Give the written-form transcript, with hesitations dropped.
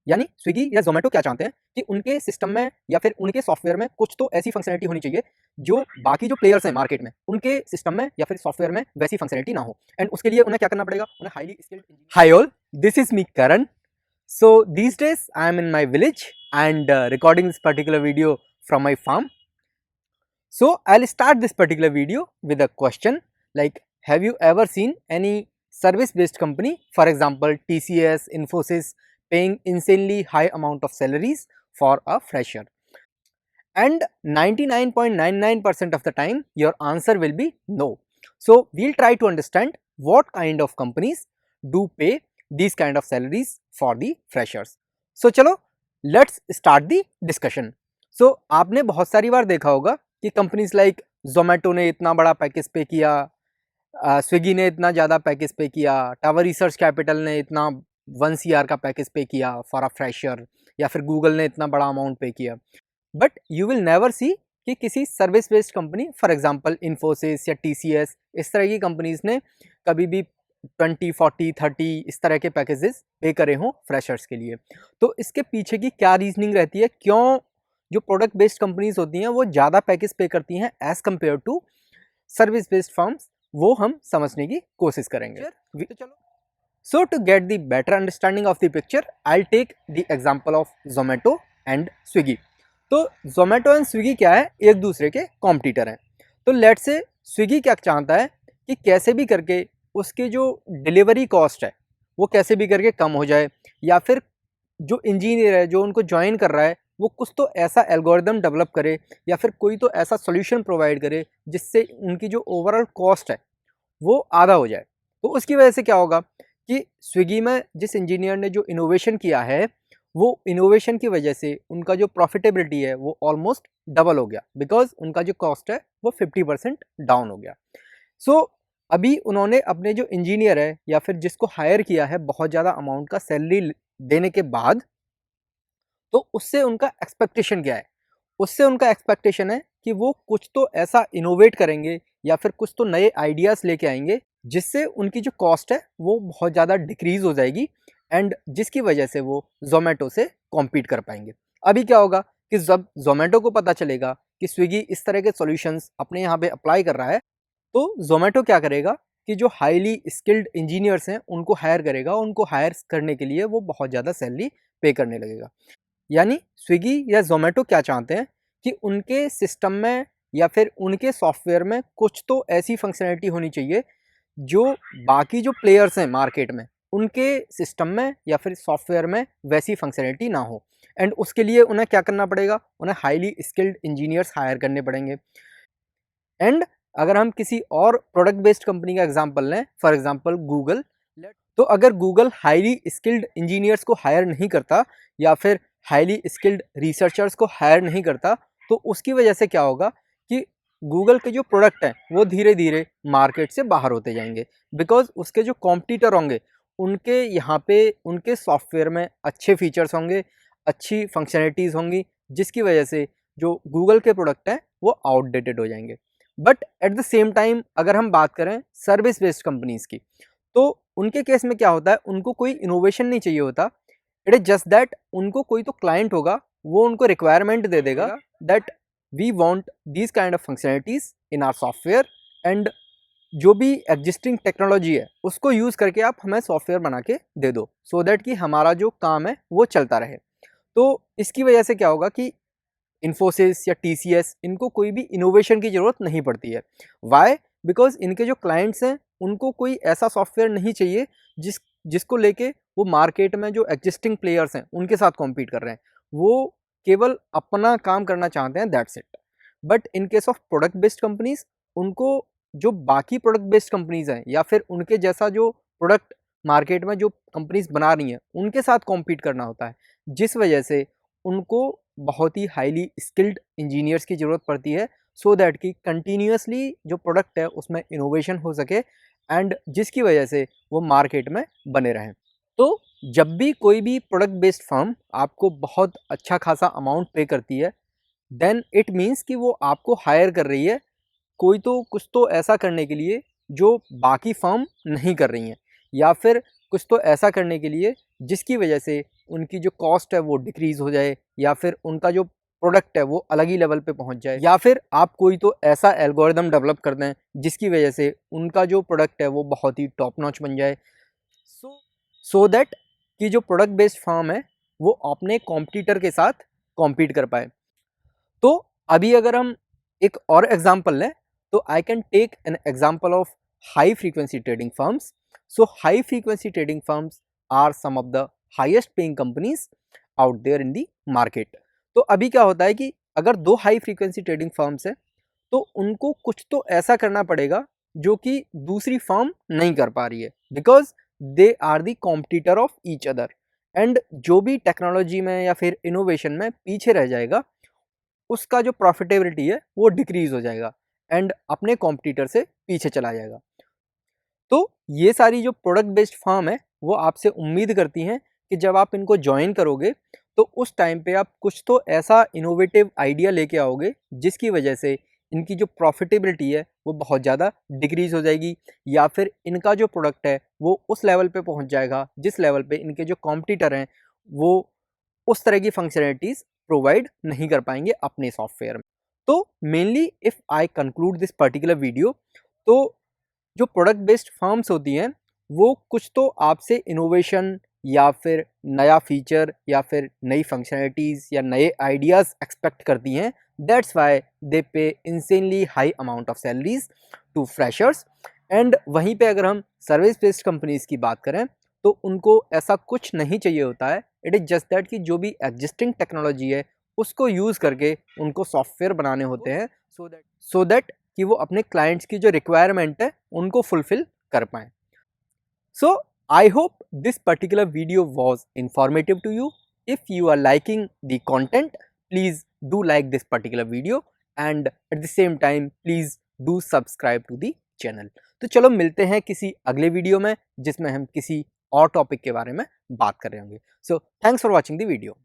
यानी स्विगी या जोमेटो क्या चाहते हैं कि उनके सिस्टम में या फिर उनके सॉफ्टवेयर में कुछ तो ऐसी फंक्शनलिटी होनी चाहिए जो बाकी जो प्लेयर्स हैं मार्केट में उनके सिस्टम में या फिर सॉफ्टवेयर में वैसी फंक्शनलिटी ना हो। एंड उसके लिए उन्हें क्या करना पड़ेगा, उन्हें highly skilled. Hi all, this is me Karan. So these days I am in my village and recording this particular video from my farm. So I'll start this particular video with a question like, have you ever seen any service based company, for example TCS, Infosys, paying insanely high amount of salaries for a fresher? And 99.99% of the time your answer will be no. So we'll try to understand what kind of companies do pay these kind of salaries for the freshers. So चलो let's start the discussion. So आपने बहुत सारी बार देखा होगा कि companies like Zomato ने इतना बड़ा पैकेज पे किया, स्विगी ने इतना ज़्यादा पैकेज पे किया, टावर रिसर्च कैपिटल ने इतना 1 CR का पैकेज पे किया फॉर अ फ्रेशर, या फिर गूगल ने इतना बड़ा अमाउंट पे किया। But you will never see कि किसी service based company, for example Infosys या टीसीएस, इस तरह की कंपनीज ने कभी भी 20, 40, 30 इस तरह के पैकेजेस पे करे हों फ्रेशर्स के लिए। तो इसके पीछे की क्या रीजनिंग रहती है, क्यों जो प्रोडक्ट बेस्ड कंपनीज होती हैं वो ज़्यादा पैकेज पे करती हैं as compare to service based firms, वो हम समझने की कोशिश करेंगे। So to get the better understanding of the picture I will take the example of Zomato and Swiggy. तो जोमेटो एंड स्विगी क्या है, एक दूसरे के कॉम्पिटिटर हैं। तो लेट से स्विगी क्या चाहता है कि कैसे भी करके उसके जो डिलीवरी कॉस्ट है वो कैसे भी करके कम हो जाए, या फिर जो इंजीनियर है जो उनको ज्वाइन कर रहा है वो कुछ तो ऐसा एल्गोरिदम डेवलप करे या फिर कोई तो ऐसा सॉल्यूशन प्रोवाइड करे जिससे उनकी जो ओवरऑल कॉस्ट है वो आधा हो जाए। तो उसकी वजह से क्या होगा कि स्विगी में जिस इंजीनियर ने जो इनोवेशन किया है वो इनोवेशन की वजह से उनका जो प्रॉफिटेबिलिटी है वो ऑलमोस्ट डबल हो गया, बिकॉज उनका जो कॉस्ट है वो 50% डाउन हो गया। सो अभी उन्होंने अपने जो इंजीनियर है या फिर जिसको हायर किया है बहुत ज़्यादा अमाउंट का सैलरी देने के बाद, तो उससे उनका एक्सपेक्टेशन क्या है, उससे उनका एक्सपेक्टेशन है कि वो कुछ तो ऐसा इनोवेट करेंगे या फिर कुछ तो नए आइडियाज़ लेके आएंगे जिससे उनकी जो कॉस्ट है वो बहुत ज़्यादा डिक्रीज़ हो जाएगी, एंड जिसकी वजह से वो जोमेटो से कॉम्पीट कर पाएंगे। अभी क्या होगा कि जब जोमेटो को पता चलेगा कि स्विगी इस तरह के सॉल्यूशंस अपने यहाँ पे अप्लाई कर रहा है, तो जोमेटो क्या करेगा कि जो हाईली स्किल्ड इंजीनियर्स हैं उनको हायर करेगा, उनको हायर करने के लिए वो बहुत ज़्यादा सैलरी पे करने लगेगा। यानी स्विगी या जोमेटो क्या चाहते हैं कि उनके सिस्टम में या फिर उनके सॉफ्टवेयर में कुछ तो ऐसी फंक्शनलिटी होनी चाहिए जो बाकी जो प्लेयर्स हैं मार्केट में उनके सिस्टम में या फिर सॉफ्टवेयर में वैसी फंक्शनलिटी ना हो। एंड उसके लिए उन्हें क्या करना पड़ेगा, उन्हें हाईली स्किल्ड इंजीनियर्स हायर करने पड़ेंगे। एंड अगर हम किसी और प्रोडक्ट बेस्ड कंपनी का एग्जांपल लें, फॉर एग्जांपल गूगल, तो अगर गूगल हाईली स्किल्ड इंजीनियर्स को हायर नहीं करता या फिर हाईली स्किल्ड रिसर्चर्स को हायर नहीं करता, तो उसकी वजह से क्या होगा कि गूगल के जो प्रोडक्ट हैं वो धीरे धीरे मार्केट से बाहर होते जाएंगे, बिकॉज उसके जो कॉम्पिटिटर होंगे उनके यहाँ पे उनके सॉफ्टवेयर में अच्छे फीचर्स होंगे, अच्छी फंक्शनलिटीज़ होंगी, जिसकी वजह से जो गूगल के प्रोडक्ट हैं वो आउटडेटेड हो जाएंगे। But at the same time अगर हम बात करें सर्विस बेस्ड कंपनीज़ की, तो उनके केस में क्या होता है, उनको कोई इनोवेशन नहीं चाहिए होता। इट इज़ जस्ट दैट उनको कोई तो क्लाइंट होगा वो उनको रिक्वायरमेंट दे देगा that we want these kind of functionalities in our software, and जो भी एग्जिस्टिंग टेक्नोलॉजी है उसको यूज़ करके आप हमें सॉफ्टवेयर बना के दे दो, सो दैट कि हमारा जो काम है वो चलता रहे। तो इसकी वजह से क्या होगा कि इन्फोसिस या टीसीएस इनको कोई भी इनोवेशन की ज़रूरत नहीं पड़ती है। वाई? बिकॉज इनके जो क्लाइंट्स हैं उनको कोई ऐसा सॉफ्टवेयर नहीं चाहिए जिसको लेके वो मार्केट में जो एग्जिस्टिंग प्लेयर्स हैं उनके साथ कॉम्पीट कर रहे हैं। वो केवल अपना काम करना चाहते हैं, that's it. But in case of product based companies, उनको जो बाकी प्रोडक्ट बेस्ड कंपनीज हैं या फिर उनके जैसा जो प्रोडक्ट मार्केट में जो कंपनीज बना रही हैं उनके साथ कॉम्पीट करना होता है, जिस वजह से उनको बहुत ही हाईली स्किल्ड इंजीनियर्स की ज़रूरत पड़ती है, सो दैट कि कंटिन्यूसली जो प्रोडक्ट है उसमें इनोवेशन हो सके, एंड जिसकी वजह से वो मार्केट में बने रहें। तो जब भी कोई भी प्रोडक्ट बेस्ड फर्म आपको बहुत अच्छा खासा अमाउंट पे करती है, देन इट मीन्स कि वो आपको हायर कर रही है कोई तो कुछ तो ऐसा करने के लिए जो बाकी फर्म नहीं कर रही हैं, या फिर कुछ तो ऐसा करने के लिए जिसकी वजह से उनकी जो कॉस्ट है वो डिक्रीज़ हो जाए, या फिर उनका जो प्रोडक्ट है वो अलग ही लेवल पे पहुंच जाए, या फिर आप कोई तो ऐसा एल्गोरिदम डेवलप कर दें जिसकी वजह से उनका जो प्रोडक्ट है वो बहुत ही टॉप नॉच बन जाए, सो दैट कि जो प्रोडक्ट बेस्ड फार्म है वो अपने कॉम्पिटिटर के साथ कॉम्पीट कर पाए। तो अभी अगर हम एक और एग्जांपल लें तो I can take an example of high frequency trading firms. So high frequency trading firms are some of the highest paying companies out there in the market. तो अभी क्या होता है कि अगर दो हाई फ्रीक्वेंसी ट्रेडिंग फर्म्स हैं तो उनको कुछ तो ऐसा करना पड़ेगा जो कि दूसरी फर्म नहीं कर पा रही है, because they are the competitor of each other. And जो भी टेक्नोलॉजी में या फिर इनोवेशन में पीछे रह जाएगा उसका जो प्रॉफिटेबिलिटी है वो डिक्रीज हो जाएगा एंड अपने कॉम्पिटिटर से पीछे चला जाएगा। तो ये सारी जो प्रोडक्ट बेस्ड फर्म है वो आपसे उम्मीद करती हैं कि जब आप इनको ज्वाइन करोगे तो उस टाइम पे आप कुछ तो ऐसा इनोवेटिव आइडिया लेके आओगे जिसकी वजह से इनकी जो प्रॉफिटेबिलिटी है वो बहुत ज़्यादा डिक्रीज हो जाएगी, या फिर इनका जो प्रोडक्ट है वो उस लेवल पे पहुंच जाएगा जिस लेवल पे इनके जो कॉम्पिटिटर हैं वो उस तरह की फंक्शनैलिटीज़ प्रोवाइड नहीं कर पाएंगे अपने सॉफ्टवेयर में। तो mainly if I conclude this particular video, तो जो प्रोडक्ट बेस्ड फर्म्स होती हैं वो कुछ तो आपसे इनोवेशन या फिर नया फीचर या फिर नई फंक्शनैलिटीज़ या नए आइडियाज़ एक्सपेक्ट करती हैं। That's why they pay insanely high amount of salaries to freshers. And वहीं पे अगर हम सर्विस बेस्ड कंपनीज़ की बात करें तो उनको ऐसा कुछ नहीं चाहिए होता है। इट इज़ जस्ट दैट कि जो भी एग्जिस्टिंग टेक्नोलॉजी है उसको यूज़ करके उनको सॉफ्टवेयर बनाने होते हैं सो दैट कि वो अपने क्लाइंट्स की जो रिक्वायरमेंट है उनको फुलफिल कर पाएँ। So I hope this particular video was informative to you. If you are liking the content please do like this particular video and at the same time please do subscribe to the channel. तो चलो मिलते हैं किसी अगले video में जिसमें हम किसी और टॉपिक के बारे में बात कर रहे होंगे। So thanks for watching the video.